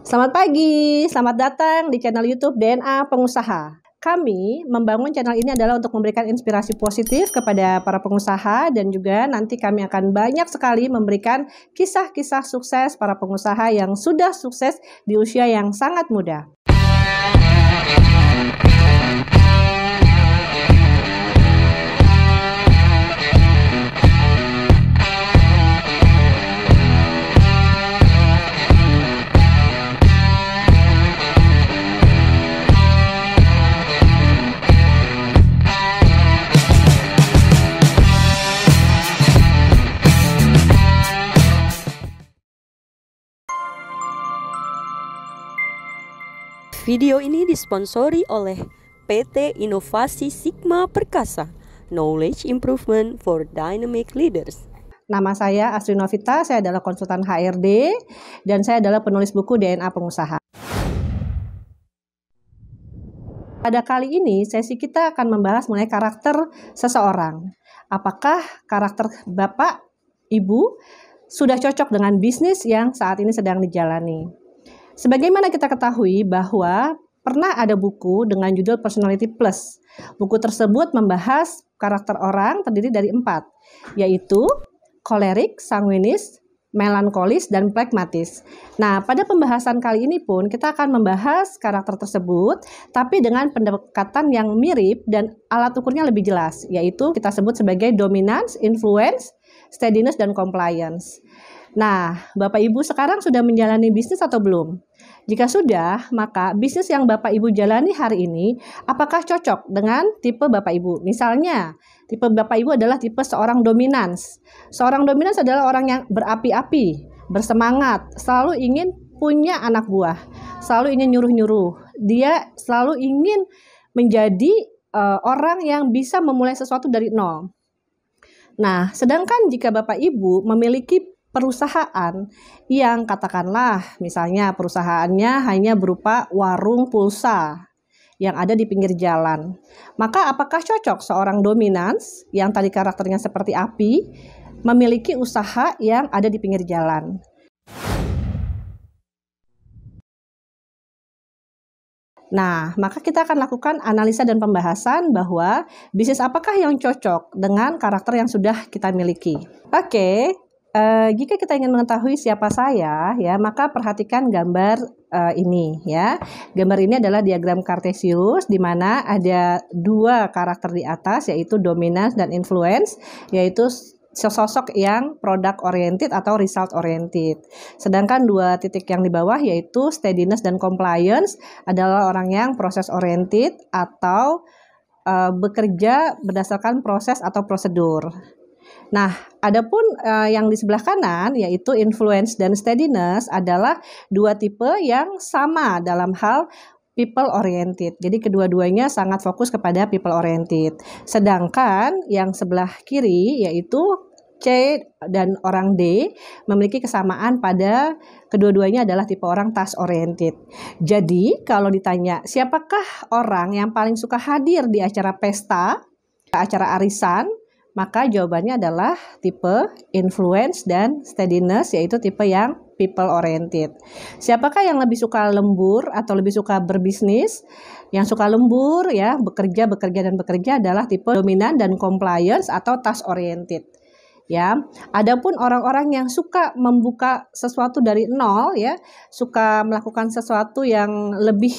Selamat pagi, selamat datang di channel YouTube DNA Pengusaha. Kami membangun channel ini adalah untuk memberikan inspirasi positif kepada para pengusaha dan juga nanti kami akan banyak sekali memberikan kisah-kisah sukses para pengusaha yang sudah sukses di usia yang sangat muda. Video ini disponsori oleh PT Inovasi Sigma Perkasa, Knowledge Improvement for Dynamic Leaders. Nama saya Astri Novita, saya adalah konsultan HRD dan saya adalah penulis buku DNA Pengusaha. Pada kali ini, sesi kita akan membahas mengenai karakter seseorang. Apakah karakter Bapak, Ibu sudah cocok dengan bisnis yang saat ini sedang dijalani? Sebagaimana kita ketahui bahwa pernah ada buku dengan judul Personality Plus. Buku tersebut membahas karakter orang terdiri dari 4, yaitu kolerik, sanguinis, melankolis, dan pragmatis. Nah, pada pembahasan kali ini pun kita akan membahas karakter tersebut, tapi dengan pendekatan yang mirip dan alat ukurnya lebih jelas, yaitu kita sebut sebagai dominance, influence, steadiness, dan compliance. Nah, Bapak Ibu sekarang sudah menjalani bisnis atau belum? Jika sudah, maka bisnis yang Bapak Ibu jalani hari ini, apakah cocok dengan tipe Bapak Ibu? Misalnya, tipe Bapak Ibu adalah tipe seorang dominans. Seorang dominans adalah orang yang berapi-api, bersemangat, selalu ingin punya anak buah, selalu ingin nyuruh-nyuruh. Dia selalu ingin menjadi orang yang bisa memulai sesuatu dari nol. Nah, sedangkan jika Bapak Ibu memiliki perusahaan yang katakanlah misalnya perusahaannya hanya berupa warung pulsa yang ada di pinggir jalan, maka apakah cocok seorang dominans yang tadi karakternya seperti api memiliki usaha yang ada di pinggir jalan? Nah, maka kita akan lakukan analisa dan pembahasan bahwa bisnis apakah yang cocok dengan karakter yang sudah kita miliki. Oke. Jika kita ingin mengetahui siapa saya, ya, maka perhatikan gambar ini, ya. Gambar ini adalah diagram Cartesius, di mana ada 2 karakter di atas, yaitu dominance dan influence, yaitu sosok yang product oriented atau result oriented. Sedangkan 2 titik yang di bawah yaitu steadiness dan compliance adalah orang yang proses oriented atau bekerja berdasarkan proses atau prosedur. Nah, adapun yang di sebelah kanan yaitu influence dan steadiness adalah 2 tipe yang sama dalam hal people oriented. Jadi kedua-duanya sangat fokus kepada people oriented. Sedangkan yang sebelah kiri yaitu C dan orang D memiliki kesamaan pada kedua-duanya adalah tipe orang task oriented. Jadi kalau ditanya siapakah orang yang paling suka hadir di acara pesta, acara arisan, maka jawabannya adalah tipe influence dan steadiness, yaitu tipe yang people oriented. Siapakah yang lebih suka lembur atau lebih suka berbisnis? Yang suka lembur, ya, bekerja adalah tipe dominan dan compliance atau task oriented. Ya, adapun orang-orang yang suka membuka sesuatu dari nol, ya, suka melakukan sesuatu yang lebih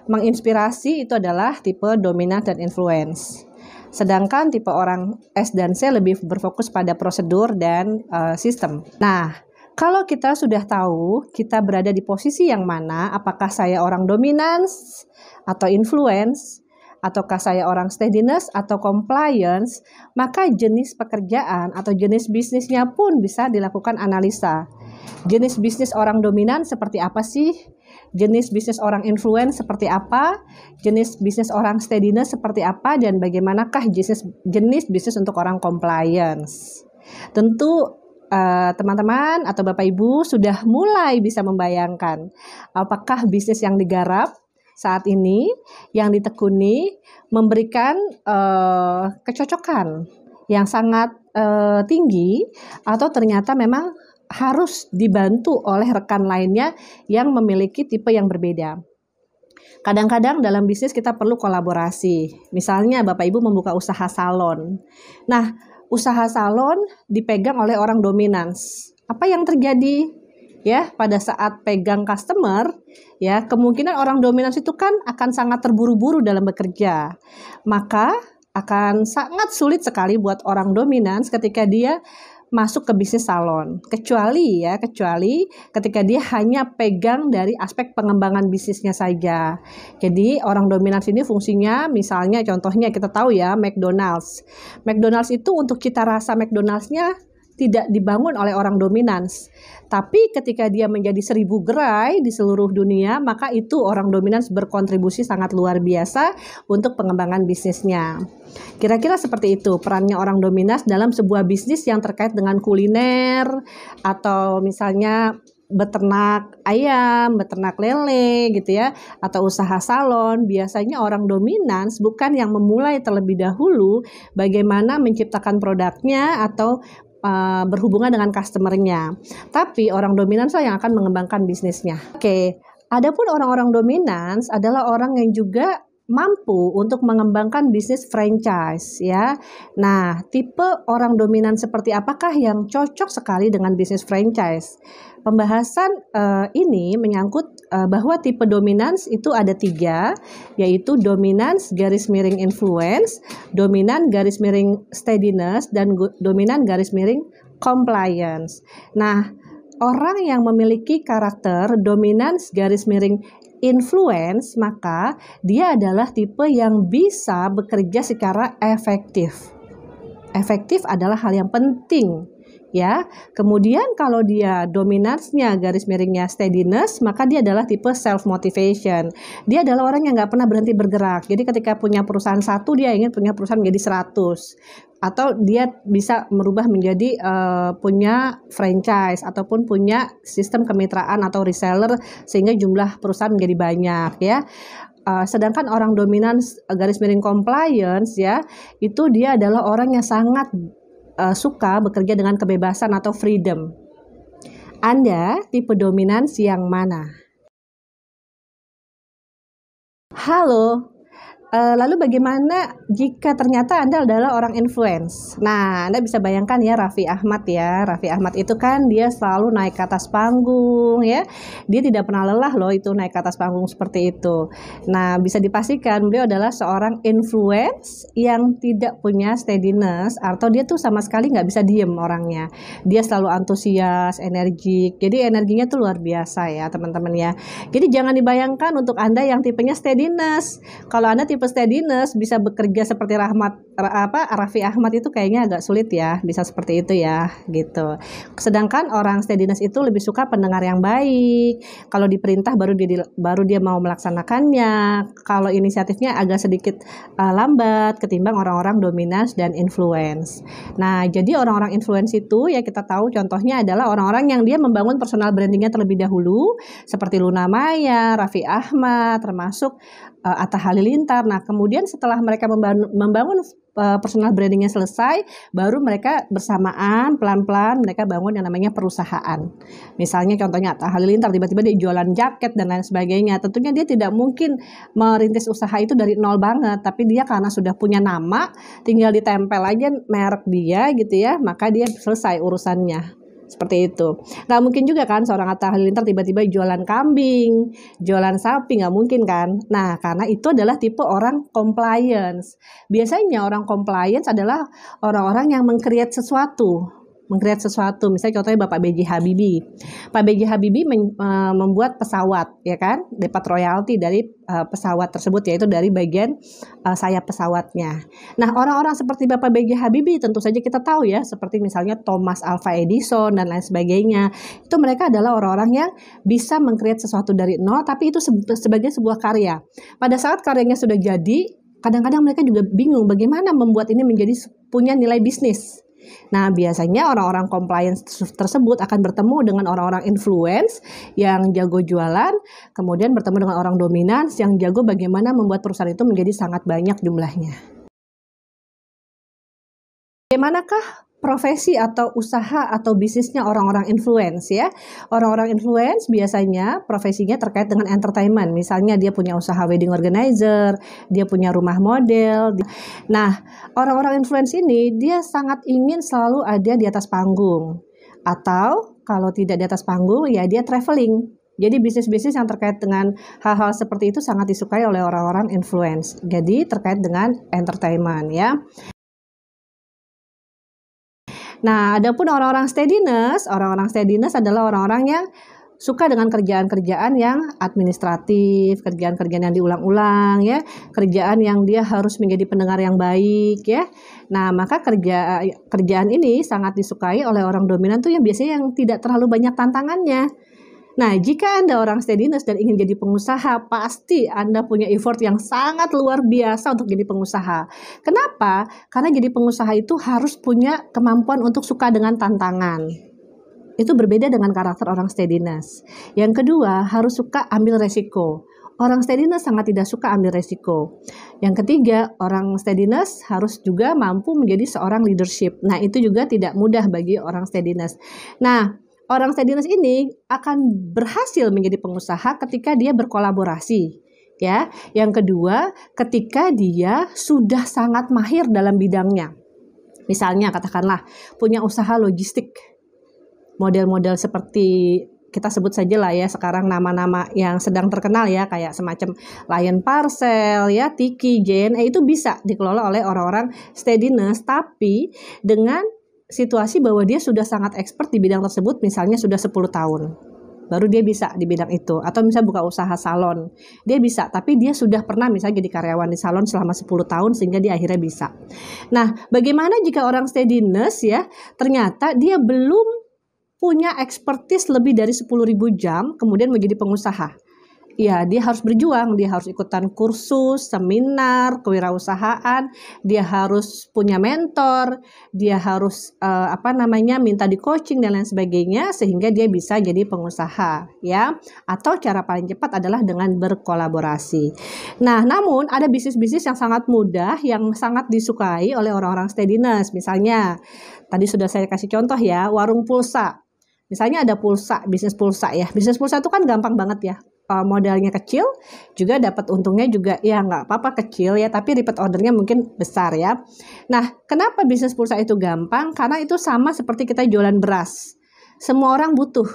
menginspirasi, itu adalah tipe dominan dan influence. Sedangkan tipe orang S dan C lebih berfokus pada prosedur dan sistem. Nah, kalau kita sudah tahu kita berada di posisi yang mana, apakah saya orang dominance atau influence, ataukah saya orang steadiness atau compliance, maka jenis pekerjaan atau jenis bisnisnya pun bisa dilakukan analisa. Jenis bisnis orang dominan seperti apa sih? Jenis bisnis orang influence seperti apa? Jenis bisnis orang steadiness seperti apa? Dan bagaimanakah jenis bisnis untuk orang compliance? Tentu teman-teman atau Bapak Ibu sudah mulai bisa membayangkan apakah bisnis yang digarap saat ini, yang ditekuni, memberikan kecocokan yang sangat tinggi, atau ternyata memang harus dibantu oleh rekan lainnya yang memiliki tipe yang berbeda. Kadang-kadang dalam bisnis kita perlu kolaborasi. Misalnya Bapak Ibu membuka usaha salon. Nah, usaha salon dipegang oleh orang dominans. Apa yang terjadi? Ya, pada saat pegang customer, ya, kemungkinan orang dominans itu kan akan sangat terburu-buru dalam bekerja. Maka akan sangat sulit sekali buat orang dominans ketika dia masuk ke bisnis salon, kecuali ketika dia hanya pegang dari aspek pengembangan bisnisnya saja. Jadi orang dominan ini fungsinya, misalnya contohnya kita tahu ya, McDonald's itu untuk cita rasa McDonald's-nya tidak dibangun oleh orang dominans. Tapi ketika dia menjadi 1000 gerai di seluruh dunia, maka itu orang dominans berkontribusi sangat luar biasa untuk pengembangan bisnisnya. Kira-kira seperti itu perannya orang dominans dalam sebuah bisnis yang terkait dengan kuliner, atau misalnya beternak ayam, beternak lele gitu ya, atau usaha salon. Biasanya orang dominans bukan yang memulai terlebih dahulu bagaimana menciptakan produknya atau berhubungan dengan customernya, tapi orang dominans yang akan mengembangkan bisnisnya. Oke, adapun orang-orang dominans adalah orang yang juga mampu untuk mengembangkan bisnis franchise ya. Nah, tipe orang dominan seperti apakah yang cocok sekali dengan bisnis franchise? Pembahasan ini menyangkut bahwa tipe dominans itu ada 3, yaitu dominans garis miring influence, dominan garis miring steadiness, dan dominan garis miring compliance. Nah, orang yang memiliki karakter dominans garis miring influence, maka dia adalah tipe yang bisa bekerja secara efektif. Efektif adalah hal yang penting ya. Kemudian kalau dia dominansnya garis miringnya steadiness, maka dia adalah tipe self motivation. Dia adalah orang yang nggak pernah berhenti bergerak. Jadi ketika punya perusahaan satu, dia ingin punya perusahaan menjadi 100, atau dia bisa merubah menjadi punya franchise ataupun punya sistem kemitraan atau reseller sehingga jumlah perusahaan menjadi banyak ya. Sedangkan orang dominan garis miring compliance ya, itu dia adalah orang yang sangat suka bekerja dengan kebebasan atau freedom. Anda tipe dominans yang mana? Halo. Lalu bagaimana jika ternyata Anda adalah orang influence? Nah, Anda bisa bayangkan ya Raffi Ahmad ya. Raffi Ahmad itu kan dia selalu naik ke atas panggung ya. Dia tidak pernah lelah loh itu naik ke atas panggung seperti itu. Nah, bisa dipastikan beliau adalah seorang influence yang tidak punya steadiness, atau dia tuh sama sekali nggak bisa diem orangnya. Dia selalu antusias, energik. Jadi energinya tuh luar biasa ya teman-teman ya. Jadi jangan dibayangkan untuk Anda yang tipenya steadiness. Kalau Anda tipe steadiness bisa bekerja seperti Raffi Ahmad itu kayaknya agak sulit ya, bisa seperti itu ya gitu. Sedangkan orang steadiness itu lebih suka pendengar yang baik. Kalau diperintah baru dia mau melaksanakannya. Kalau inisiatifnya agak sedikit lambat ketimbang orang-orang dominans dan influence. Nah, jadi orang-orang influence itu ya kita tahu contohnya adalah orang-orang yang dia membangun personal brandingnya terlebih dahulu, seperti Luna Maya, Raffi Ahmad, termasuk Atta Halilintar. Nah, kemudian setelah mereka membangun personal brandingnya selesai, baru mereka bersamaan pelan-pelan mereka bangun yang namanya perusahaan. Misalnya contohnya Atta Halilintar tiba-tiba dia jualan jaket dan lain sebagainya. Tentunya dia tidak mungkin merintis usaha itu dari nol banget, tapi dia karena sudah punya nama, tinggal ditempel aja merek dia gitu ya, maka dia selesai urusannya. Seperti itu. Nggak mungkin juga kan seorang Atta Halilintar tiba-tiba jualan kambing, jualan sapi, nggak mungkin kan. Nah, karena itu adalah tipe orang compliance. Biasanya orang compliance adalah orang-orang yang meng-create sesuatu. Misalnya contohnya Bapak B.J. Habibie. Pak B.J. Habibie membuat pesawat, ya kan, dapat royalti dari pesawat tersebut, yaitu dari bagian sayap pesawatnya. Nah, orang-orang seperti Bapak B.J. Habibie tentu saja kita tahu ya, seperti misalnya Thomas Alva Edison dan lain sebagainya. Itu mereka adalah orang-orang yang bisa meng-create sesuatu dari nol, tapi itu sebagai sebuah karya. Pada saat karyanya sudah jadi, kadang-kadang mereka juga bingung bagaimana membuat ini menjadi punya nilai bisnis. Nah, biasanya orang-orang compliance tersebut akan bertemu dengan orang-orang influence yang jago jualan, kemudian bertemu dengan orang dominans yang jago bagaimana membuat perusahaan itu menjadi sangat banyak jumlahnya. Bagaimanakah profesi atau usaha atau bisnisnya orang-orang influence ya. Orang-orang influence biasanya profesinya terkait dengan entertainment. Misalnya dia punya usaha wedding organizer, dia punya rumah model. Nah, orang-orang influence ini dia sangat ingin selalu ada di atas panggung. Atau kalau tidak di atas panggung ya dia traveling. Jadi bisnis-bisnis yang terkait dengan hal-hal seperti itu sangat disukai oleh orang-orang influence. Jadi terkait dengan entertainment ya. Nah, adapun orang-orang steadiness adalah orang-orang yang suka dengan kerjaan-kerjaan yang administratif, kerjaan-kerjaan yang diulang-ulang ya, kerjaan yang dia harus menjadi pendengar yang baik ya. Nah, maka kerjaan ini sangat disukai oleh orang dominan tuh yang biasanya yang tidak terlalu banyak tantangannya. Nah, jika Anda orang steadiness dan ingin jadi pengusaha, pasti Anda punya effort yang sangat luar biasa untuk jadi pengusaha. Kenapa? Karena jadi pengusaha itu harus punya kemampuan untuk suka dengan tantangan. Itu berbeda dengan karakter orang steadiness. Yang kedua, harus suka ambil resiko. Orang steadiness sangat tidak suka ambil resiko. Yang ketiga, orang steadiness harus juga mampu menjadi seorang leadership. Nah, itu juga tidak mudah bagi orang steadiness. Nah, orang steadiness ini akan berhasil menjadi pengusaha ketika dia berkolaborasi, ya. Yang kedua, ketika dia sudah sangat mahir dalam bidangnya. Misalnya katakanlah punya usaha logistik. Model-model seperti kita sebut saja lah ya sekarang nama-nama yang sedang terkenal ya kayak semacam Lion Parcel ya, Tiki, JNE itu bisa dikelola oleh orang-orang steadiness tapi dengan situasi bahwa dia sudah sangat expert di bidang tersebut, misalnya sudah 10 tahun. Baru dia bisa di bidang itu. Atau misalnya buka usaha salon. Dia bisa, tapi dia sudah pernah misalnya jadi karyawan di salon selama 10 tahun sehingga dia akhirnya bisa. Nah, bagaimana jika orang steadiness ya, ternyata dia belum punya expertise lebih dari 10.000 jam, kemudian menjadi pengusaha. Ya, dia harus berjuang, dia harus ikutan kursus, seminar, kewirausahaan, dia harus punya mentor, dia harus minta di coaching dan lain sebagainya sehingga dia bisa jadi pengusaha, ya. Atau cara paling cepat adalah dengan berkolaborasi. Nah, namun ada bisnis-bisnis yang sangat mudah yang sangat disukai oleh orang-orang steadiness. Misalnya, tadi sudah saya kasih contoh ya, warung pulsa. Misalnya ada pulsa, bisnis pulsa ya. Bisnis pulsa itu kan gampang banget ya. Modalnya kecil, juga dapat untungnya juga ya nggak apa-apa kecil ya, tapi repeat ordernya mungkin besar ya. Nah, kenapa bisnis pulsa itu gampang? Karena itu sama seperti kita jualan beras. Semua orang butuh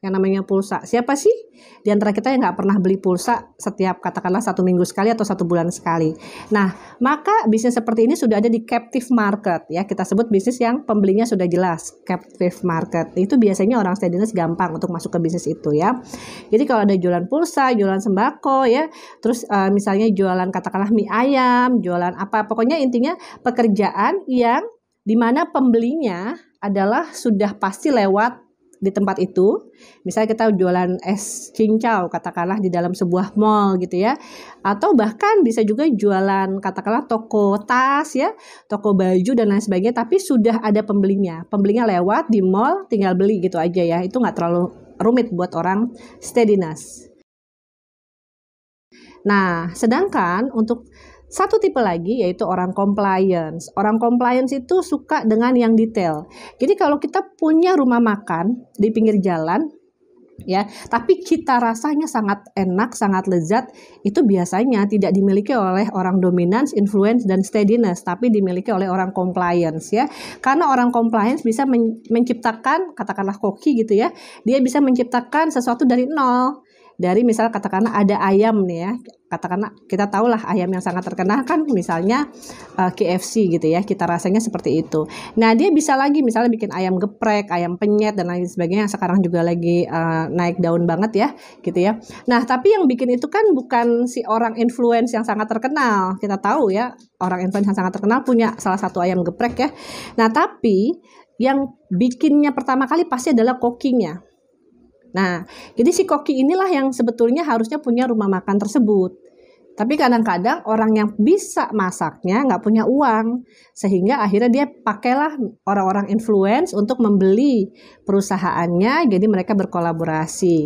yang namanya pulsa. Siapa sih di antara kita yang nggak pernah beli pulsa setiap katakanlah 1 minggu sekali atau 1 bulan sekali? Nah, maka bisnis seperti ini sudah ada di captive market ya. Kita sebut bisnis yang pembelinya sudah jelas, captive market. Itu biasanya orang steadiness gampang untuk masuk ke bisnis itu ya. Jadi kalau ada jualan pulsa, jualan sembako ya, terus misalnya jualan katakanlah mie ayam, jualan apa, pokoknya intinya pekerjaan yang dimana pembelinya adalah sudah pasti lewat di tempat itu. Misalnya kita jualan es cincau katakanlah di dalam sebuah mall gitu ya, atau bahkan bisa juga jualan katakanlah toko tas ya, toko baju dan lain sebagainya, tapi sudah ada pembelinya lewat di mall, tinggal beli gitu aja ya. Itu nggak terlalu rumit buat orang steadiness. Nah, sedangkan untuk satu tipe lagi yaitu orang compliance. Orang compliance itu suka dengan yang detail. Jadi kalau kita punya rumah makan di pinggir jalan ya, tapi cita rasanya sangat enak, sangat lezat, itu biasanya tidak dimiliki oleh orang dominance, influence dan steadiness, tapi dimiliki oleh orang compliance ya. Karena orang compliance bisa menciptakan katakanlah koki gitu ya. Dia bisa menciptakan sesuatu dari nol. Dari misal katakanlah ada ayam nih ya, katakanlah kita tahulah ayam yang sangat terkenal kan misalnya KFC gitu ya, kita rasanya seperti itu. Nah dia bisa lagi misalnya bikin ayam geprek, ayam penyet dan lain sebagainya yang sekarang juga lagi naik daun banget ya gitu ya. Nah tapi yang bikin itu kan bukan si orang influence yang sangat terkenal. Kita tahu ya orang influence yang sangat terkenal punya salah satu ayam geprek ya. Nah tapi yang bikinnya pertama kali pasti adalah kokinya. Nah, jadi si koki inilah yang sebetulnya harusnya punya rumah makan tersebut. Tapi kadang-kadang orang yang bisa masaknya nggak punya uang. Sehingga akhirnya dia pakailah orang-orang influence untuk membeli perusahaannya. Jadi mereka berkolaborasi.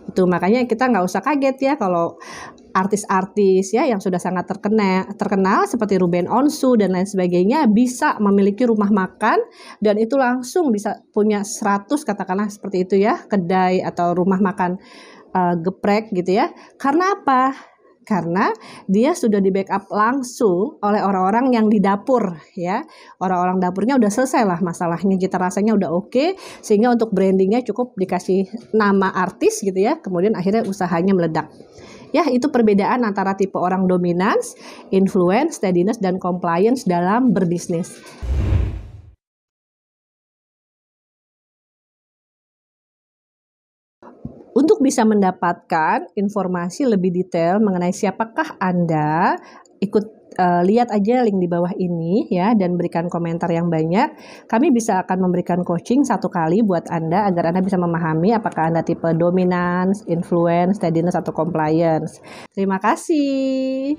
Itu makanya kita nggak usah kaget ya kalau artis-artis ya yang sudah sangat terkenal seperti Ruben Onsu dan lain sebagainya bisa memiliki rumah makan dan itu langsung bisa punya 100 katakanlah seperti itu ya, kedai atau rumah makan geprek gitu ya. Karena apa? Karena dia sudah di backup langsung oleh orang-orang yang di dapur ya. Orang-orang dapurnya udah selesai lah masalahnya, cita rasanya udah oke, sehingga untuk brandingnya cukup dikasih nama artis gitu ya. Kemudian akhirnya usahanya meledak. Ya, itu perbedaan antara tipe orang dominance, influence, steadiness, dan compliance dalam berbisnis. Untuk bisa mendapatkan informasi lebih detail mengenai siapakah Anda, lihat aja link di bawah ini ya dan berikan komentar yang banyak. Kami bisa akan memberikan coaching 1 kali buat Anda agar Anda bisa memahami apakah Anda tipe dominance, influence, steadiness, atau compliance. Terima kasih.